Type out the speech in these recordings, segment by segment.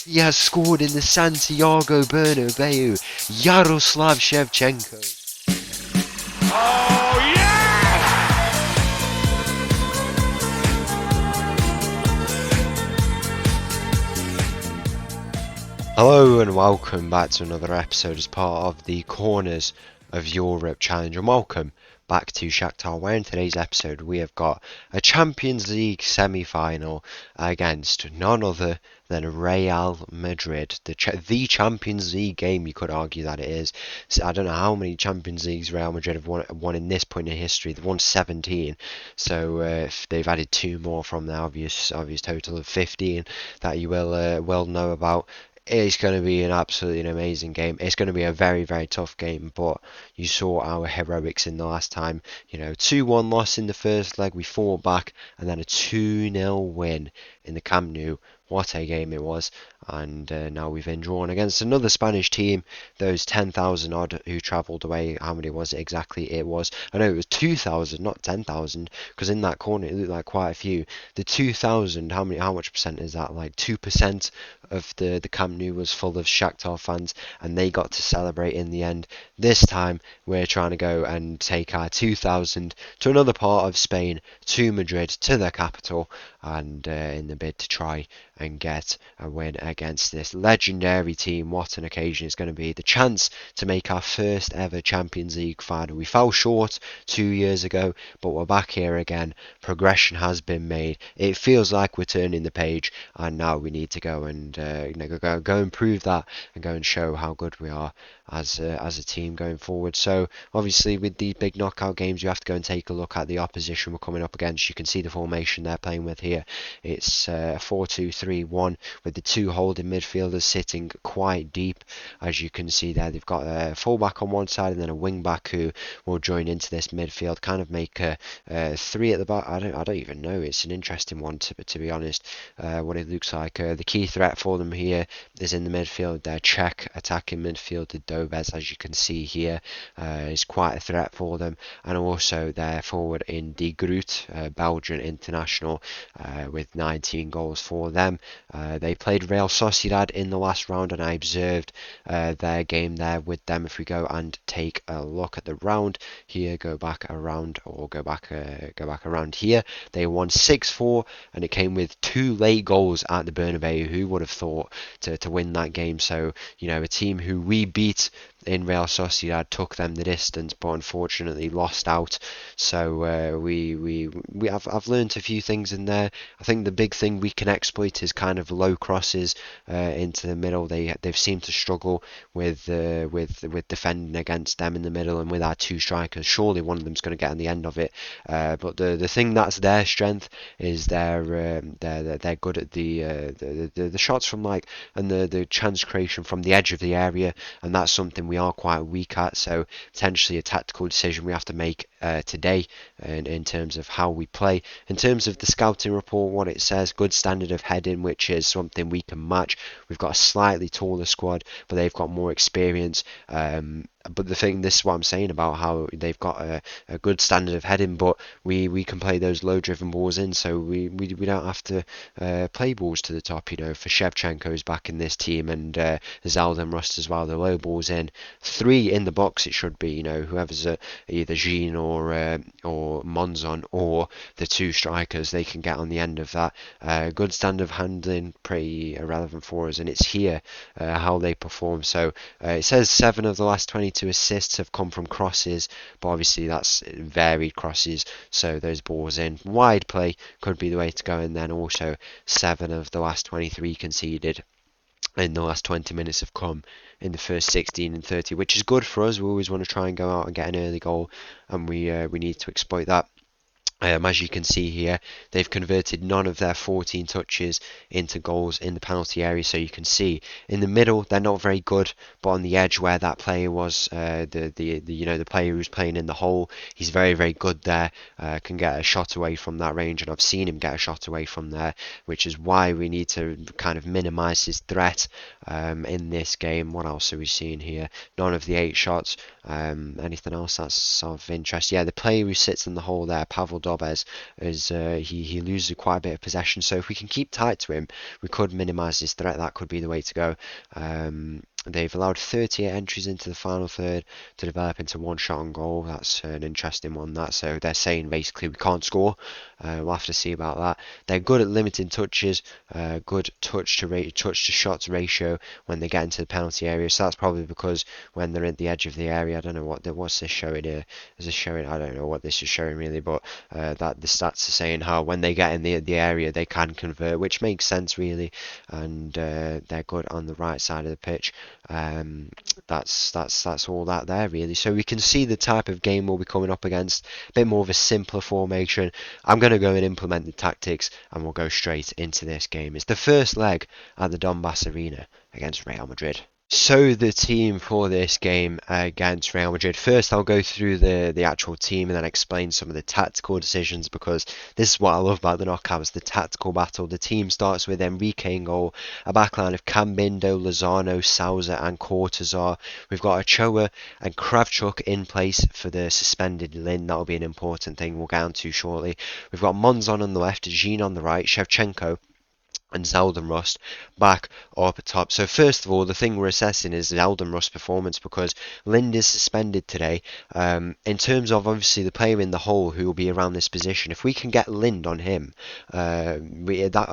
He has scored in the Santiago Bernabeu. Yaroslav Shevchenko. Oh, yes! Hello and welcome back to another episode as part of the Corners of Europe Challenge, and welcome back to Shakhtar, where in today's episode we have got a Champions League semi-final against none other than Real Madrid, the Champions League game, you could argue that it is. So I don't know how many Champions Leagues Real Madrid have won in this point in history. They've won 17, so if they've added two more from the obvious total of 15 that you will know about. It's going to be an absolutely amazing game. It's going to be a very, very tough game, but you saw our heroics in the last time. 2-1 loss in the first leg, we fought back, and then a 2-0 win in the Camp Nou. What a game it was. And now we've been drawn against another Spanish team, those 10,000 odd who travelled away. How many was it exactly? I know it was 2,000, not 10,000, because in that corner it looked like quite a few. The 2,000, how much percent is that? Like 2% of the Camp Nou was full of Shakhtar fans, and they got to celebrate in the end. This time we're trying to go and take our 2,000 to another part of Spain, to Madrid, to their capital, and in the bid to try and get a win against this legendary team. What an occasion it's going to be. The chance to make our first ever Champions League final. We fell short 2 years ago, but we're back here again. Progression has been made. It feels like we're turning the page, and now we need to go and go and prove that, and go and show how good we are as a team going forward. So obviously with the big knockout games, you have to go and take a look at the opposition we're coming up against. You can see the formation they're playing with here. It's 4-2-3-1 with the two holding midfielders sitting quite deep. As you can see there, they've got a fullback on one side and then a wing back who will join into this midfield, kind of make a three at the back. I don't even know. It's an interesting one to be honest. What it looks like. The key threat for them here is in the midfield. Their Czech attacking midfielder Doves, as you can see here, is quite a threat for them, and also their forward in De Groot, Belgian international, with 19 goals for them. They played Real Sociedad in the last round, and I observed their game there with them. If we go and take a look at the round here, go back around here, they won 6-4, and it came with two late goals at the Bernabeu. Who would have thought to win that game? So a team who we beat in Real Sociedad took them the distance, but unfortunately lost out. So I've learned a few things in there. I think the big thing we can exploit is kind of low crosses into the middle. They've seemed to struggle with defending against them in the middle, and with our two strikers, surely one of them's going to get on the end of it. But the thing that's their strength is they're good at the shots from and the chance creation from the edge of the area, and that's something we are quite weak at. So potentially a tactical decision we have to make today in terms of how we play. In terms of the scouting report, what it says: good standard of heading, which is something we can match. We've got a slightly taller squad, but they've got more experience. But this is what I'm saying about how they've got a good standard of heading, but we can play those low driven balls in, so we don't have to play balls to the top. For Shevchenko's back in this team, and Zalden Rust as well, the low balls in, three in the box it should be. Whoever's either Jean or Monzon or the two strikers, they can get on the end of that. Good standard of handling, pretty irrelevant for us, and it's here how they perform. So it says 7 of the last 22 assists have come from crosses, but obviously that's varied crosses, so those balls in wide play could be the way to go. And then also 7 of the last 23 conceded in the last 20 minutes have come in the first 16 and 30, which is good for us. We always want to try and go out and get an early goal, and we need to exploit that. As you can see here, they've converted none of their 14 touches into goals in the penalty area. So you can see in the middle they're not very good, but on the edge where that player was, the player who's playing in the hole, he's very, very good there. Can get a shot away from that range, and I've seen him get a shot away from there, which is why we need to kind of minimise his threat in this game. What else are we seeing here? None of the 8 shots. Anything else that's of interest? Yeah, the player who sits in the hole there, Pavel Dobes, as he loses quite a bit of possession. So if we can keep tight to him, we could minimise his threat. That could be the way to go. They've allowed 38 entries into the final third to develop into one shot on goal. That's an interesting one, that. So they're saying basically we can't score. We'll have to see about that. They're good at limiting touches, good touch to shots ratio when they get into the penalty area. So that's probably because when they're at the edge of the area, I don't know what's this showing here. Is this showing? I don't know what this is showing really, but that the stats are saying how when they get in the area they can convert, which makes sense really, and they're good on the right side of the pitch. That's all that there really. So we can see the type of game we'll be coming up against. A bit more of a simpler formation. I'm going to go and implement the tactics, and we'll go straight into this game. It's the first leg at the Donbass Arena against Real Madrid. So the team for this game against Real Madrid. First, I'll go through the actual team and then explain some of the tactical decisions, because this is what I love about the knockouts, the tactical battle. The team starts with Enrique in goal, a backline of Cambindo, Lozano, Sousa and Cortazar. We've got Ochoa and Kravchuk in place for the suspended Lin. That'll be an important thing we'll get on to shortly. We've got Monzon on the left, Jean on the right, Shevchenko and Zeldenrust back up at top. So first of all, the thing we're assessing is Zeldenrust's performance, because Lind is suspended today. In terms of obviously the player in the hole who will be around this position, if we can get Lind on him, I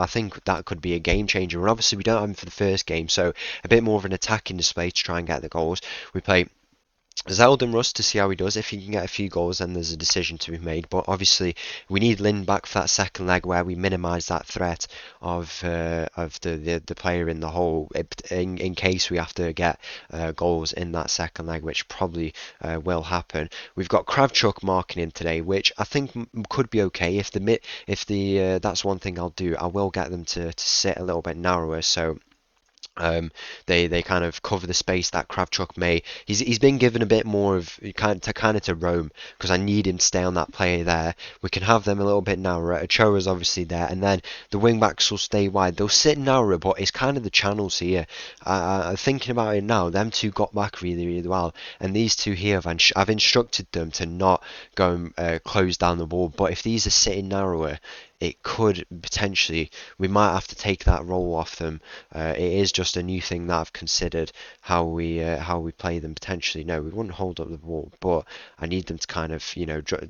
think that could be a game changer. And obviously we don't have him for the first game, so a bit more of an attacking display to try and get the goals. We play Zeldenrust to see how he does. If he can get a few goals, then there's a decision to be made. But obviously, we need Lin back for that second leg where we minimise that threat of the player in the hole in case we have to get goals in that second leg, which probably will happen. We've got Kravchuk marking in today, which I think could be okay. If that's one thing I'll do. I will get them to sit a little bit narrower, so they kind of cover the space that Kravchuk may. He's been given a bit more of to roam, because I need him to stay on that player there. We can have them a little bit narrower. Ochoa's obviously there, and then the wing backs will stay wide. They'll sit narrower, but it's kind of the channels here. Thinking about it now, them two got back really, really well, and these two here, I've instructed them to not go and close down the ball. But if these are sitting narrower, it could potentially, we might have to take that role off them. It is just a new thing that I've considered, how we play them potentially. No, we wouldn't hold up the ball, but I need them to kind of,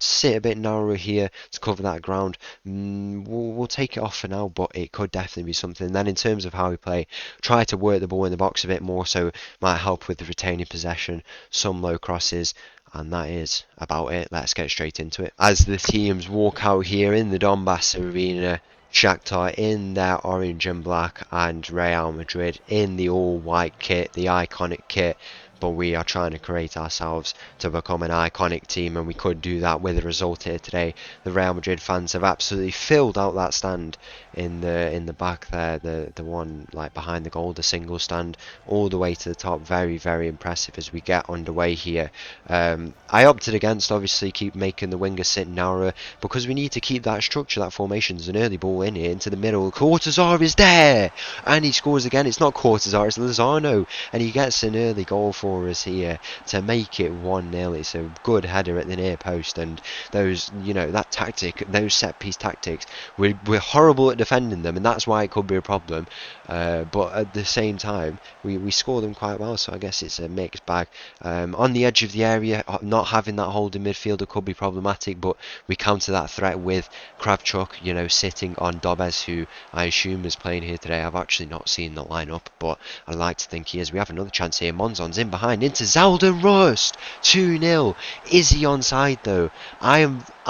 sit a bit narrower here to cover that ground. We'll take it off for now, but it could definitely be something. And then in terms of how we play, try to work the ball in the box a bit more, so it might help with the retaining possession, some low crosses. And that is about it. Let's get straight into it. As the teams walk out here in the Donbass Arena, Shakhtar in their orange and black, and Real Madrid in the all-white kit, the iconic kit. But we are trying to create ourselves to become an iconic team, and we could do that with a result here today. The Real Madrid fans have absolutely filled out that stand in the back there, the one like behind the goal, the single stand, all the way to the top. Very, very impressive as we get underway here. I opted against obviously keep making the wingers sit narrower, because we need to keep that structure, that formation. There's an early ball in here into the middle. Cortazar is there, and he scores again. It's not Cortazar, it's Lozano, and he gets an early goal for us here to make it 1-0. It's a good header at the near post, and those, that tactic, those set piece tactics, we're horrible at defending them, and that's why it could be a problem. But at the same time, we score them quite well, so I guess it's a mixed bag. On the edge of the area, not having that holding midfielder could be problematic, but we counter that threat with Kravchuk, sitting on Dobes, who I assume is playing here today. I've actually not seen the lineup, but I like to think he is. We have another chance here. Monzon's in behind into Zeldenrust. 2-0. Is he onside though?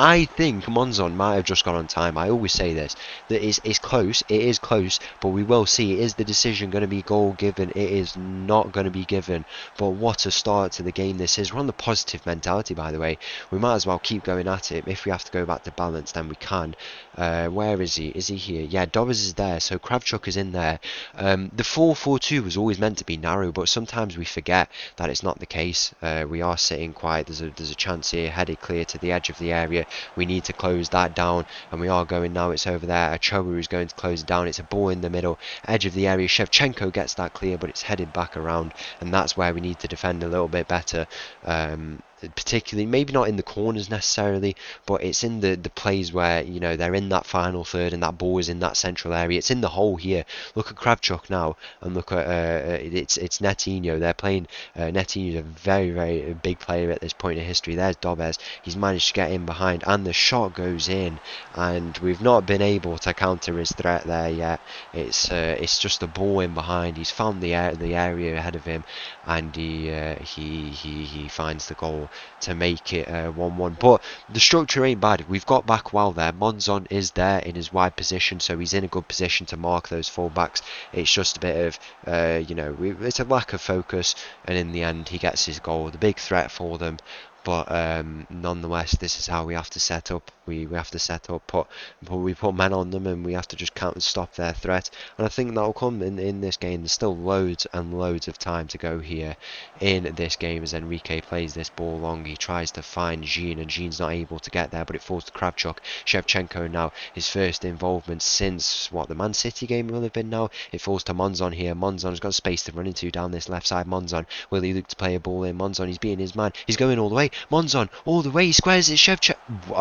I think Monzon might have just gone on time. I always say this. That it's close. It is close, but we will see. Is the decision going to be goal given? It is not going to be given. But what a start to the game this is. We're on the positive mentality, by the way. We might as well keep going at it. If we have to go back to balance, then we can. Where is he? Is he here? Yeah, Dobbs is there. So Kravchuk is in there. The 4-4-2 was always meant to be narrow, but sometimes we forget that it's not the case. We are sitting quiet. There's a chance here. Headed clear to the edge of the area. We need to close that down, and we are going now. It's over there. Ochoa is going to close it down. It's a ball in the middle, edge of the area. Shevchenko gets that clear, but it's headed back around, and that's where we need to defend a little bit better. particularly maybe not in the corners necessarily, but it's in the plays where they're in that final third and that ball is in that central area. It's in the hole here. Look at Kravchuk now, and look at it's Netinho. They're playing. Netinho's a very very big player at this point in history. There's Dobes. He's managed to get in behind, and the shot goes in, and we've not been able to counter his threat there yet. It's just the ball in behind. He's found the area ahead of him, and he finds the goal to make it 1-1. But the structure ain't bad. We've got back well there. Monzon is there in his wide position, so he's in a good position to mark those full-backs. It's just a bit of, it's a lack of focus, and in the end he gets his goal. The big threat for them. But nonetheless, this is how we have to set up. We have to set up, we put men on them, and we have to just count and stop their threat. And I think that'll come in this game. There's still loads and loads of time to go here in this game as Enrique plays this ball long. He tries to find Jean, and Jean's not able to get there, but it falls to Kravchuk. Shevchenko now, his first involvement since, the Man City game will have been now. It falls to Monzon here. Monzon's got space to run into down this left side. Monzon, will he look to play a ball in? Monzon, he's beating his man. He's going all the way. Monzon, all the way. He squares it. Shevchenko.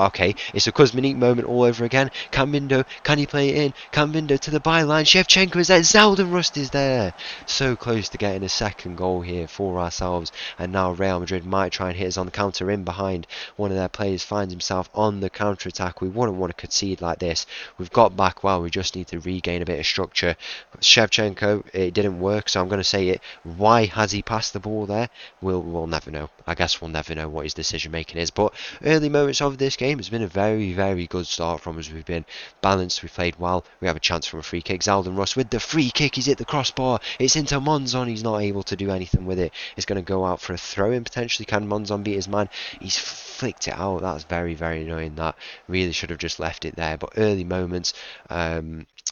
Okay, it's a Kuzminic moment all over again. Cambindo, can he play it in? Cambindo to the byline. Shevchenko is there. Zeldenrust is there. So close to getting a second goal here for ourselves. And now Real Madrid might try and hit us on the counter in behind. One of their players finds himself on the counter attack. We wouldn't want to concede like this. We've got back well. We just need to regain a bit of structure. Shevchenko, it didn't work, so I'm going to say it. Why has he passed the ball there? We'll never know. I guess we'll never know what his decision making is. But early moments of this game has been a very, very good start from us. We've been balanced. We've played well. We have a chance from a free kick. Zeldenrust with the free kick. He's hit the crossbar. It's into Monzon. He's not able to do anything with it. It's going to go out for a throw-in potentially. Can Monzon beat his man? He's flicked it out. That's very, very annoying. That really should have just left it there. But early moments,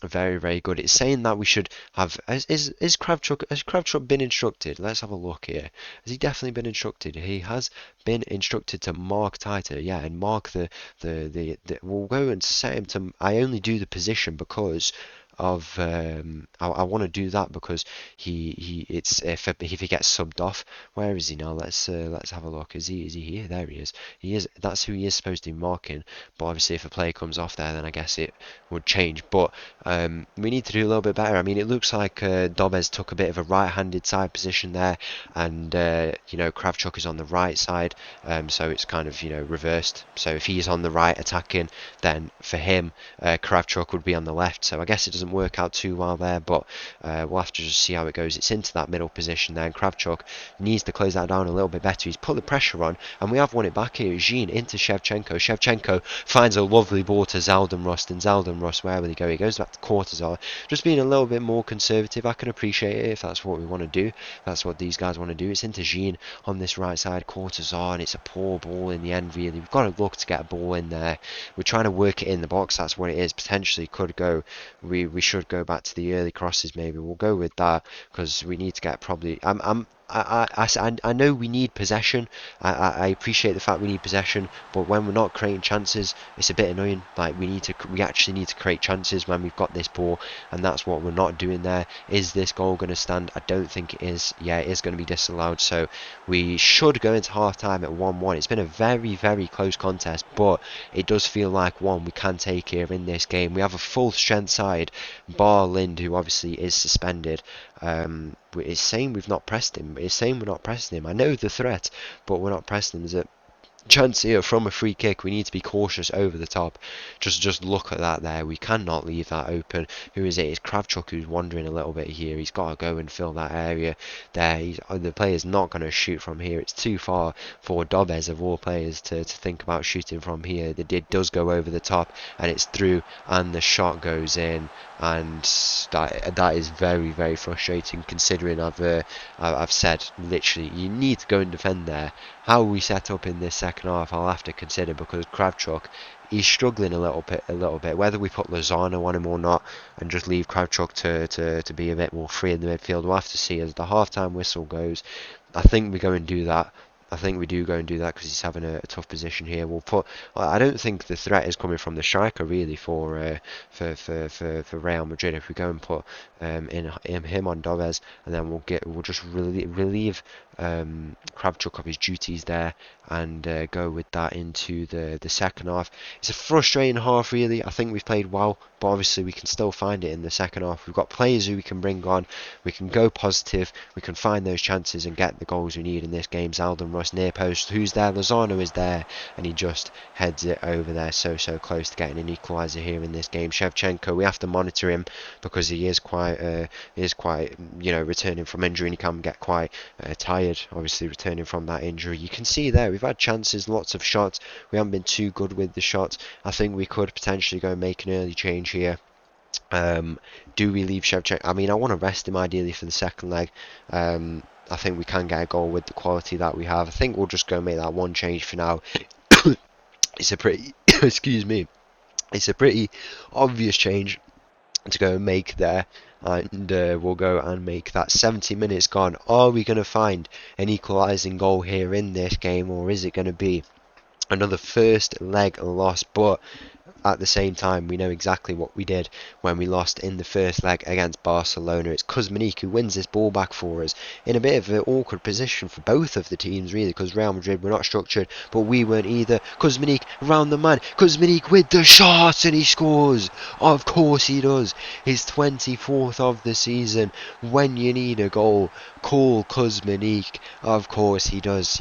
very, very good. It's saying that we should have. Has Kravchuk been instructed? Let's have a look here. Has he definitely been instructed? He has been instructed to mark tighter, yeah, and mark the we'll go and set him to. I only do the position because of I want to do that because it's if he gets subbed off. Where is he now? Let's have a look. Is he here? There he is. He is. That's who he is supposed to be marking. But obviously, if a player comes off there, then I guess it would change. But we need to do a little bit better. I mean, it looks like Dobes took a bit of a right-handed side position there, and Kravchuk is on the right side. So it's kind of reversed. So if he's on the right attacking, then for him, Kravchuk would be on the left. So I guess it doesn't work out too well there, but we'll have to just see how it goes. It's into that middle position there, and Kravchuk needs to close that down a little bit better. He's put the pressure on, and we have won it back here. Jean into Shevchenko. Shevchenko finds a lovely ball to Zeldenrust, and Zeldenrust, where will he go? He goes back to Cortazar. Just being a little bit more conservative. I can appreciate it if that's what we want to do. That's what these guys want to do. It's into Jean on this right side, Cortazar, and it's a poor ball in the end, really. We've got to look to get a ball in there. We're trying to work it in the box. That's what it is. Potentially could go. We should go back to the early crosses. Maybe we'll go with that because we need to get probably. I know we need possession. I appreciate the fact we need possession, but when we're not creating chances, it's a bit annoying. Like we actually need to create chances when we've got this ball, and that's what we're not doing there. Is this goal going to stand? I don't think it is. Yeah, it is going to be disallowed. So we should go into half time at 1-1. It's been a very, very close contest, but it does feel like one we can take here in this game. We have a full strength side, bar Lind, who obviously is suspended. It's saying we've not pressed him. It's saying we're not pressing him. I know the threat, but we're not pressing him. There's a chance here from a free kick. We need to be cautious over the top. Just look at that there. We cannot leave that open. Who is it? It's Kravchuk who's wandering a little bit here. He's got to go and fill that area there. The player's not going to shoot from here. It's too far for Dobes, of all players, to think about shooting from here. It does go over the top, and it's through, and the shot goes in, and that is very, very frustrating, considering I've said literally you need to go and defend there. How we set up in this second half, I'll have to consider, because Kravchuk, he's struggling a little bit. Whether we put Lozano on him or not, and just leave Kravchuk to be a bit more free in the midfield, we'll have to see as the half-time whistle goes. I think we go and do that. I think we do go and do that because he's having a tough position here. We'll put. I don't think the threat is coming from the striker really for Real Madrid. If we go and put in him on Doves, and then we'll just relieve Kravchuk of his duties there, and go with that into the second half. It's a frustrating half really. I think we've played well, but obviously we can still find it in the second half. We've got players who we can bring on. We can go positive. We can find those chances and get the goals we need in this game. Zalden Russ near post. Who's there? Lozano is there, and he just heads it over there. So close to getting an equaliser here in this game. Shevchenko, we have to monitor him because he is quite returning from injury, and he can get quite tired. Obviously returning from that injury. You can see there we've had chances, lots of shots. We haven't been too good with the shots. I think we could potentially go and make an early change here. Do we leave Shevchenko? I mean, I want to rest him ideally for the second leg. I think we can get a goal with the quality that we have. I think we'll just go and make that one change for now. It's a pretty, excuse me, it's a pretty obvious change to go and make there. And we'll go and make that. 70 minutes gone. Are we going to find an equalising goal here in this game, or is it going to be another first leg loss? But at the same time, we know exactly what we did when we lost in the first leg against Barcelona. It's Kuzminic who wins this ball back for us in a bit of an awkward position for both of the teams, really, because Real Madrid were not structured, but we weren't either. Kuzminic around the man. Kuzminic with the shot, and he scores. Of course he does. His 24th of the season. When you need a goal, call Kuzminic. Of course he does,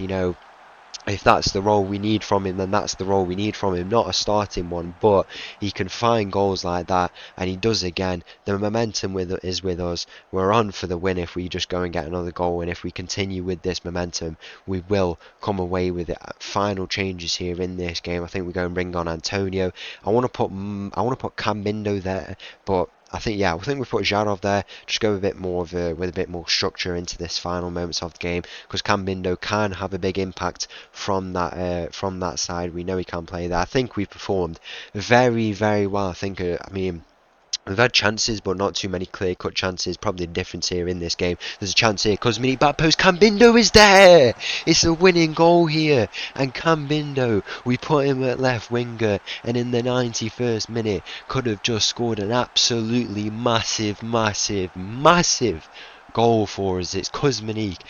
If that's the role we need from him, then that's the role we need from him, not a starting one. But he can find goals like that, and he does again. The momentum is with us. We're on for the win if we just go and get another goal, and if we continue with this momentum, we will come away with it. Final changes here in this game. I think we go and bring on Antonio. I want to put Cambindo there, but I think we put Jarov there. Just go with a bit more structure into this final moments of the game, because Cambindo can have a big impact from that side. We know he can play there. I think we've performed very, very well. We've had chances, but not too many clear-cut chances. Probably the difference here in this game. There's a chance here. Kuzminic back post. Cambindo is there! It's a winning goal here. And Cambindo, we put him at left winger. And in the 91st minute, could have just scored an absolutely massive, massive, massive goal for us. It's Kuzminic.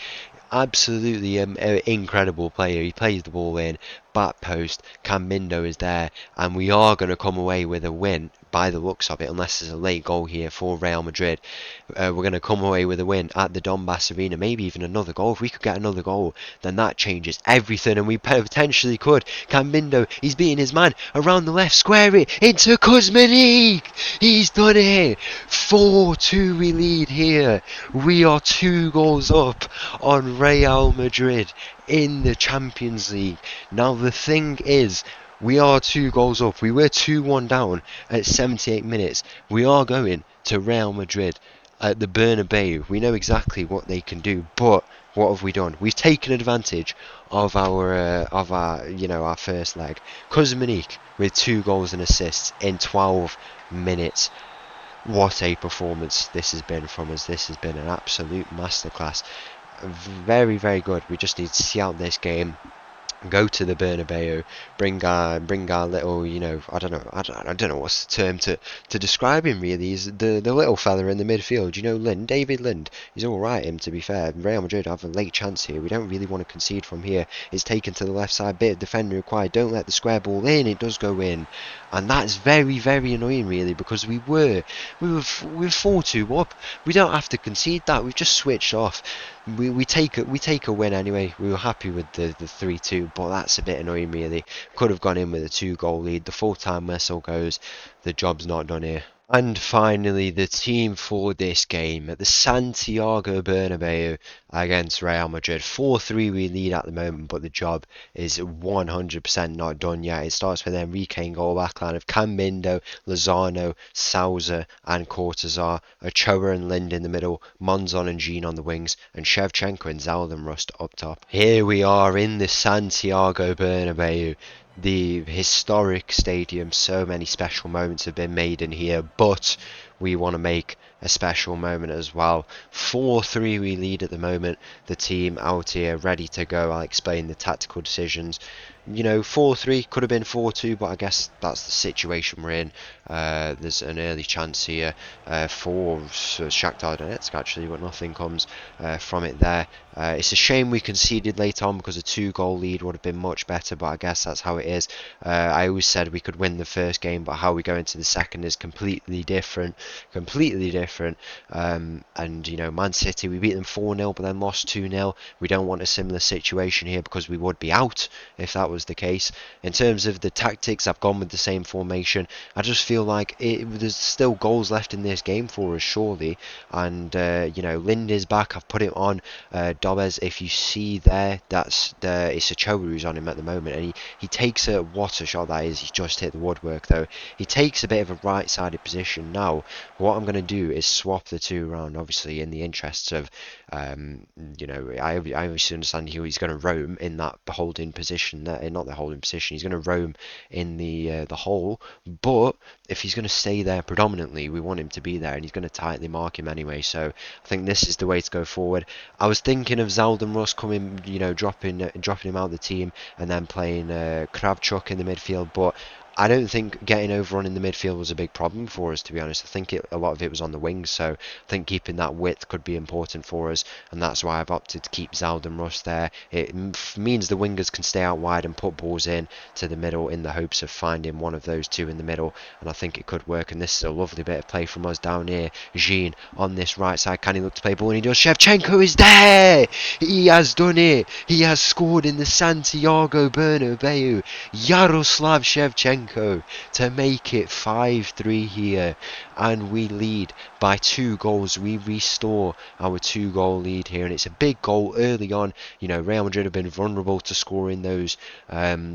Absolutely incredible player. He plays the ball in. Back post. Cambindo is there. And we are going to come away with a win, by the looks of it, unless there's a late goal here for Real Madrid. We're going to come away with a win at the Donbass Arena, maybe even another goal. If we could get another goal, then that changes everything, and we potentially could. Cambindo, he's beating his man around the left, square it into Kuzminic. He's done it. 4-2 we lead here. We are 2 goals up on Real Madrid in the Champions League. Now the thing is, we are 2 goals up. We were 2-1 down at 78 minutes. We are going to Real Madrid at the Bernabeu. We know exactly what they can do, but what have we done? We've taken advantage of our first leg. Kuzminic with 2 goals and assists in 12 minutes. What a performance this has been from us. This has been an absolute masterclass. Very, very good. We just need to see out this game, go to the Bernabeu, bring our little, I don't know what's the term to describe him really. He's the little fella in the midfield, David Lind. He's all right, him, to be fair. Real Madrid have a late chance here. We don't really want to concede from here. It's taken to the left side, bit of defending required. Don't let the square ball in. It does go in, and that's very, very annoying really, because we were 4-2 up. We don't have to concede that. We've just switched off. We take a win anyway. We were happy with the 3-2, but that's a bit annoying really. Could have gone in with a 2-goal lead. The full-time whistle goes. The job's not done here. And finally, the team for this game at the Santiago Bernabeu against Real Madrid. 4-3 we lead at the moment, but the job is 100% not done yet. It starts with Enrique in goal, backline of Cambindo, Lozano, Souza and Cortazar, Ochoa and Lind in the middle, Monzon and Jean on the wings, and Shevchenko and Zalden Rust up top. Here we are in the Santiago Bernabeu, the historic stadium. So many special moments have been made in here, but we want to make a special moment as well. 4-3 we lead at the moment. The team out here ready to go. I'll explain the tactical decisions. 4-3 could have been 4-2, but I guess that's the situation we're in. There's an early chance here for Shakhtar Donetsk actually, but nothing comes from it there. It's a shame we conceded late on because a 2-goal lead would have been much better, but I guess that's how it is. I always said we could win the first game, but how we go into the second is completely different. And Man City, we beat them 4-0 but then lost 2-0. We don't want a similar situation here because we would be out if that was the case. In terms of the tactics, I've gone with the same formation. I just feel like there's still goals left in this game for us, surely. And Lind is back. I've put it on. Dobes, if you see there, it's Ochoa who's on him at the moment, and he takes what a shot that is. He's just hit the woodwork though. He takes a bit of a right-sided position. Now what I'm going to do is swap the two around, obviously in the interests of I obviously understand he's going to roam in that holding position there, not the holding position, he's going to roam in the hole, but if he's going to stay there predominantly, we want him to be there, and he's going to tightly mark him anyway, so I think this is the way to go forward. I was thinking of Zaldan Rus coming, dropping him out of the team and then playing Kravchuk in the midfield, but I don't think getting overrun in the midfield was a big problem for us, to be honest. I think a lot of it was on the wings, so I think keeping that width could be important for us, and that's why I've opted to keep Zaldan Rus there. It means the wingers can stay out wide and put balls in to the middle in the hopes of finding one of those two in the middle, and I think it could work, and this is a lovely bit of play from us down here. Jean on this right side, can he look to play ball, and he does. Shevchenko is there! He has done it! He has scored in the Santiago Bernabeu. Yaroslav Shevchenko to make it 5-3 here, and we lead by 2 goals. We restore our 2-goal lead here, and it's a big goal early on. Real Madrid have been vulnerable to scoring those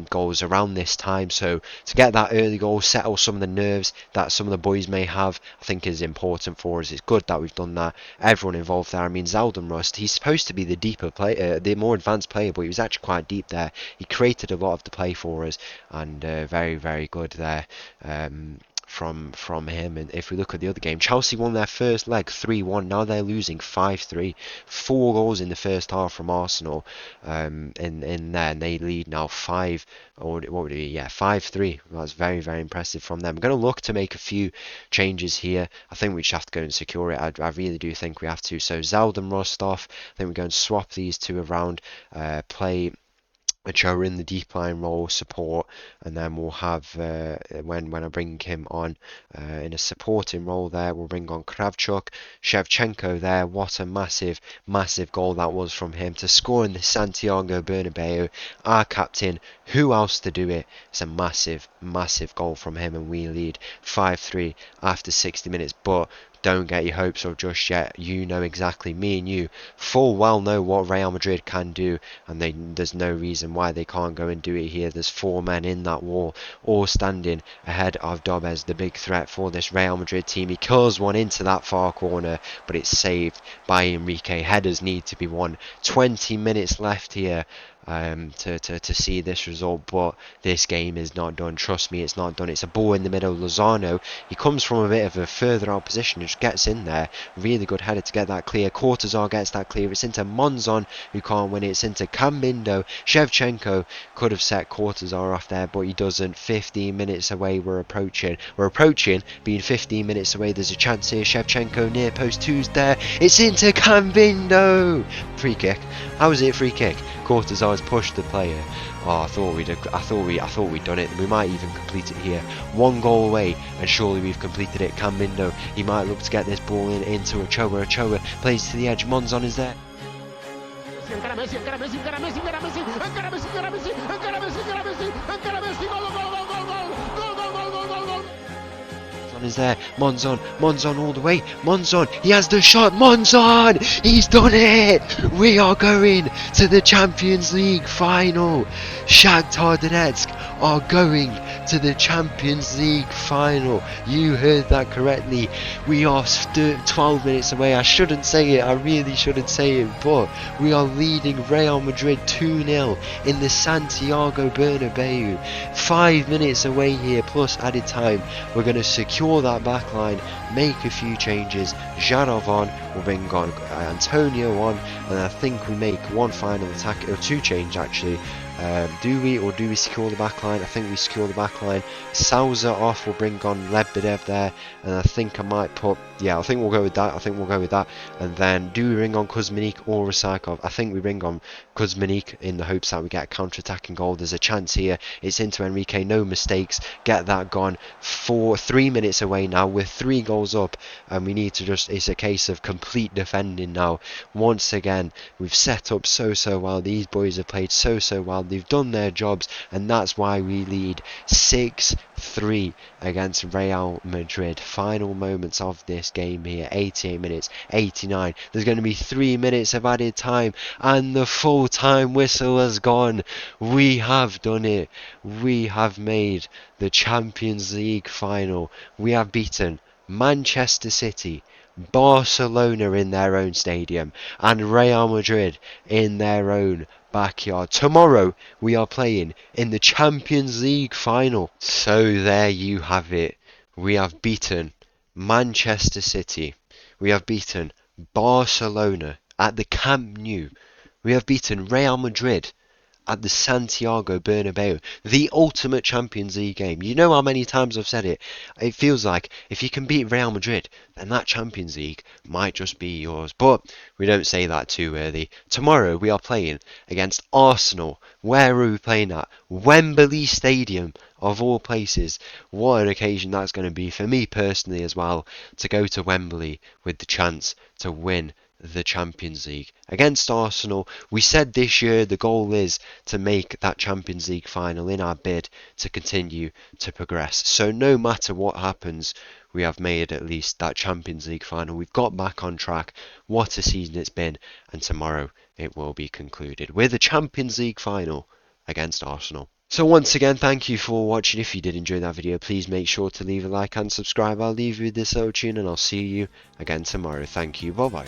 goals around this time, so to get that early goal, settle some of the nerves that some of the boys may have, I think is important for us. It's good that we've done that. Everyone involved there. I mean, Zaldan Rust, he's supposed to be the deeper player, the more advanced player, but he was actually quite deep there. He created a lot of the play for us, and very, very good there from him. And if we look at the other game, Chelsea won their first leg 3-1. Now they're losing 5-3. 4 goals in the first half from Arsenal in there, and they lead now 5-3. That's very, very impressive from them. I'm going to look to make a few changes here. I think we just have to go and secure it. I really do think we have to. So Zaldan Rostov, I think we're going to swap these two around, play Ochoa in the deep line role, support, and then we'll have when I bring him on in a supporting role there, we'll bring on Kravchuk. Shevchenko there, what a massive goal that was from him to score in the Santiago Bernabeu. Our captain, who else to do it? It's a massive goal from him, and we lead 5-3 after 60 minutes, but don't get your hopes up just yet. You know exactly, me and you full well know what Real Madrid can do, and there's no reason why they can't go and do it here. There's 4 men in that wall, all standing ahead of Dobes, the big threat for this Real Madrid team. He curls one into that far corner, but it's saved by Enrique. Headers need to be won. 20 minutes left here to see this result, but this game is not done. Trust me, it's not done. It's a ball in the middle. Lozano, he comes from a bit of a further out position, just gets in there. Really good header to get that clear. Cortazar gets that clear. It's into Monzon, who can't win it. It's into Cambindo. Shevchenko could have set Cortazar off there, but he doesn't. 15 minutes away, we're approaching. Being 15 minutes away, there's a chance here. Shevchenko near post 2's there. It's into Cambindo. Free kick. How is it free kick? Cortazar's pushed the player. Oh, I thought we'd done it. We might even complete it here. 1 goal away, and surely we've completed it. Cambindo, he might look to get this ball into Ochoa. Ochoa plays to the edge. Monzon is there. Is there. Monzon all the way. Monzon, he has the shot. Monzon, he's done it. We are going to the Champions League final. Shakhtar Donetsk are going to the Champions League final. You heard that correctly. We are 12 minutes away. I shouldn't say it, I really shouldn't say it, but we are leading Real Madrid 2-0 in the Santiago Bernabeu. 5 minutes away here plus added time. We're going to secure that back line, make a few changes. Žarov on, we'll bring on Antonio on, and I think we make one final attack, or two change actually. Do we secure the back line? I think we secure the back line. Souza off, we'll bring on Lebedev there, and I think I might put, I think we'll go with that. And then do we bring on Kuzminik or Rysakov? I think we bring on Kuzminik in the hopes that we get a counter-attacking goal. There's a chance here. It's into Enrique, no mistakes. Get that gone. 3 minutes away now. We're 3 goals up, and we need to it's a case of complete defending now. Once again, we've set up so well. These boys have played so well. They've done their jobs, and that's why we lead 6-3 against Real Madrid. Final moments of this game here, 88 minutes, 89. There's going to be 3 minutes of added time, and the full-time whistle has gone. We have done it. We have made the Champions League final. We have beaten Manchester City, Barcelona in their own stadium, and Real Madrid in their own backyard. Tomorrow we are playing in the Champions League final. So there you have it. We have beaten Manchester City. We have beaten Barcelona at the Camp Nou. We have beaten Real Madrid at the Santiago Bernabeu, the ultimate Champions League game. You know how many times I've said it. It feels like if you can beat Real Madrid, then that Champions League might just be yours. But we don't say that too early. Tomorrow we are playing against Arsenal. Where are we playing at? Wembley Stadium, of all places. What an occasion that's going to be for me personally as well, to go to Wembley with the chance to win the Champions League against Arsenal. We said this year the goal is to make that Champions League final in our bid to continue to progress. So no matter what happens, we have made at least that Champions League final. We've got back on track. What a season it's been, and tomorrow it will be concluded with a Champions League final against Arsenal. So once again, thank you for watching. If you did enjoy that video, please make sure to leave a like and subscribe. I'll leave you with this little tune, and I'll see you again tomorrow. Thank you. Bye bye.